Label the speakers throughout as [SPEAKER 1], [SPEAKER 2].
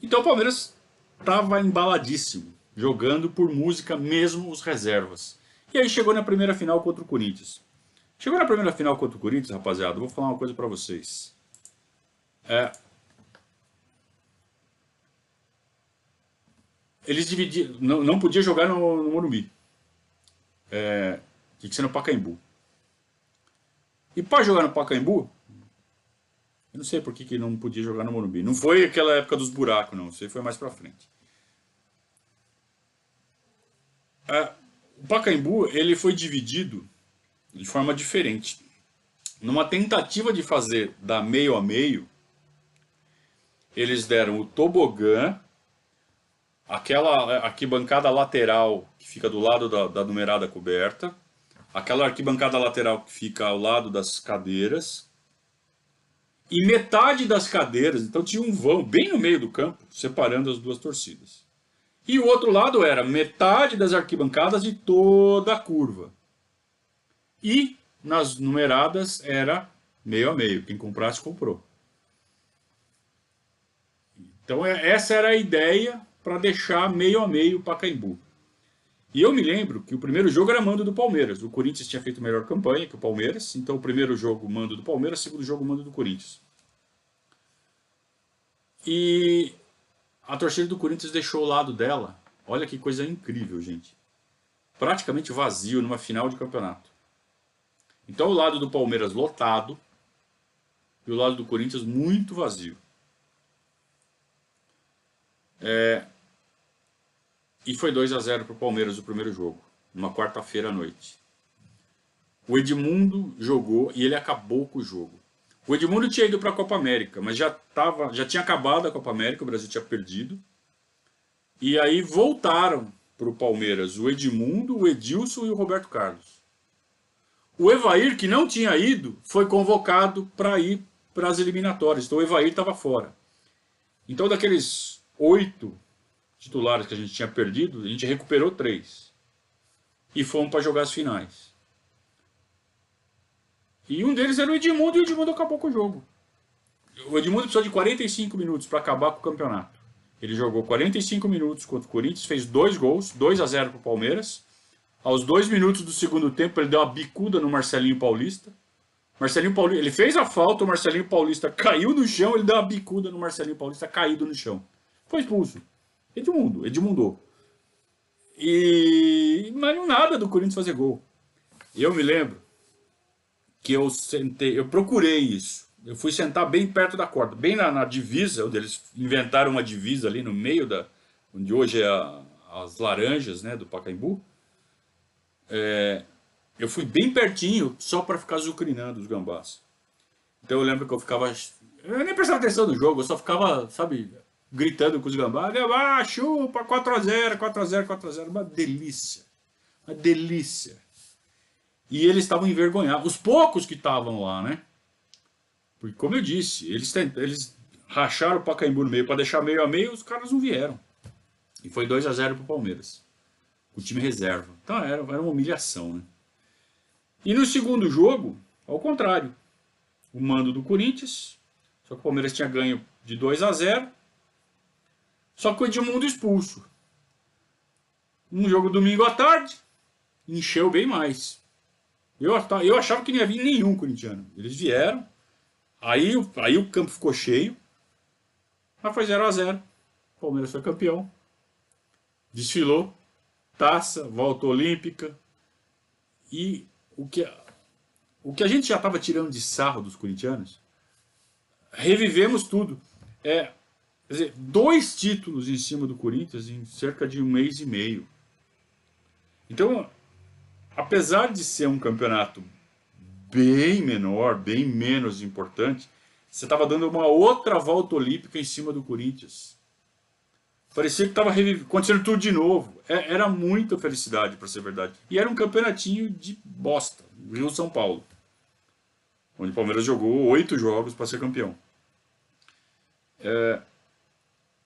[SPEAKER 1] Então o Palmeiras estava embaladíssimo, jogando por música mesmo os reservas. E aí chegou na primeira final contra o Corinthians. Chegou na primeira final contra o Corinthians, rapaziada, vou falar uma coisa pra vocês. Eles dividiram, não podia jogar no Morumbi. Tinha que ser no Pacaembu. E para jogar no Pacaembu, eu não sei por que não podia jogar no Morumbi. Não foi aquela época dos buracos, não. Isso aí foi mais pra frente. O Pacaembu, ele foi dividido de forma diferente. Numa tentativa de fazer da meio a meio, eles deram o tobogã, aquela arquibancada lateral que fica do lado da numerada coberta, aquela arquibancada lateral que fica ao lado das cadeiras, e metade das cadeiras, então tinha um vão bem no meio do campo, separando as duas torcidas. E o outro lado era metade das arquibancadas e toda a curva. E nas numeradas era meio a meio, quem comprasse comprou. Então essa era a ideia para deixar meio a meio o Pacaembu. E eu me lembro que o primeiro jogo era mando do Palmeiras. O Corinthians tinha feito melhor campanha que o Palmeiras, então o primeiro jogo mando do Palmeiras, o segundo jogo mando do Corinthians. E a torcida do Corinthians deixou o lado dela. Olha que coisa incrível, gente. Praticamente vazio numa final de campeonato. Então o lado do Palmeiras lotado e o lado do Corinthians muito vazio. E foi 2-0 para o Palmeiras o primeiro jogo, numa quarta-feira à noite. O Edmundo jogou e ele acabou com o jogo. O Edmundo tinha ido para a Copa América, mas já tinha acabado a Copa América, o Brasil tinha perdido. E aí voltaram para o Palmeiras o Edmundo, o Edilson e o Roberto Carlos. O Evair, que não tinha ido, foi convocado para ir para as eliminatórias. Então o Evair estava fora. Então daqueles 8 titulares que a gente tinha perdido, a gente recuperou 3. E fomos para jogar as finais. E um deles era o Edmundo, e o Edmundo acabou com o jogo. O Edmundo precisou de 45 minutos para acabar com o campeonato. Ele jogou 45 minutos contra o Corinthians, fez 2 gols, 2-0 para o Palmeiras. Aos 2 minutos do segundo tempo, ele deu uma bicuda no Marcelinho Paulista. Marcelinho Paulista, ele fez a falta, o Marcelinho Paulista caiu no chão, ele deu uma bicuda no Marcelinho Paulista caído no chão. Foi expulso. Edmundo. Mas não nada do Corinthians fazer gol. Eu me lembro que eu procurei isso. Eu fui sentar bem perto da corda, bem na divisa, onde eles inventaram uma divisa ali no meio onde hoje é as laranjas, né, do Pacaembu. Eu fui bem pertinho só para ficar azucrinando os gambás. Então eu lembro que eu nem prestava atenção no jogo, eu só ficava, sabe, gritando com os gambás. Gambá, chupa, 4-0, 4-0, 4-0. Uma delícia. Uma delícia. E eles estavam envergonhados. Os poucos que estavam lá, né? Porque, como eu disse, eles racharam o Pacaembu no meio para deixar meio a meio, os caras não vieram. E foi 2-0 para o Palmeiras. O time reserva. Então era uma humilhação, né? E no segundo jogo, ao contrário. O mando do Corinthians. Só que o Palmeiras tinha ganho de 2-0. Só que o Edmundo expulso. Um jogo domingo à tarde. Encheu bem mais. Eu achava que não ia vir nenhum corintiano. Eles vieram. Aí o campo ficou cheio. Mas foi 0-0. O Palmeiras foi campeão. Desfilou. Taça, volta olímpica. E o que a gente já estava tirando de sarro dos corintianos, revivemos tudo. Quer dizer, 2 títulos em cima do Corinthians em cerca de 1 mês e meio. Então, apesar de ser um campeonato bem menor, bem menos importante, você estava dando uma outra volta olímpica em cima do Corinthians. Parecia que estava acontecendo tudo de novo. Era muita felicidade, para ser verdade. E era um campeonatinho de bosta, Rio-São Paulo, onde o Palmeiras jogou 8 jogos para ser campeão.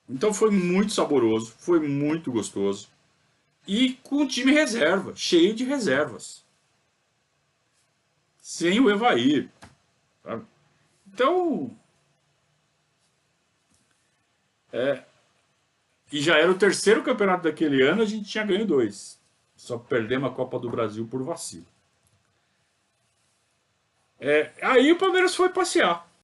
[SPEAKER 1] Então foi muito saboroso, foi muito gostoso. E com o time reserva, cheio de reservas. Sem o Evair. Sabe? Então, E já era o terceiro campeonato daquele ano, a gente tinha ganho 2. Só perdemos a Copa do Brasil por vacilo. Aí o Palmeiras foi passear.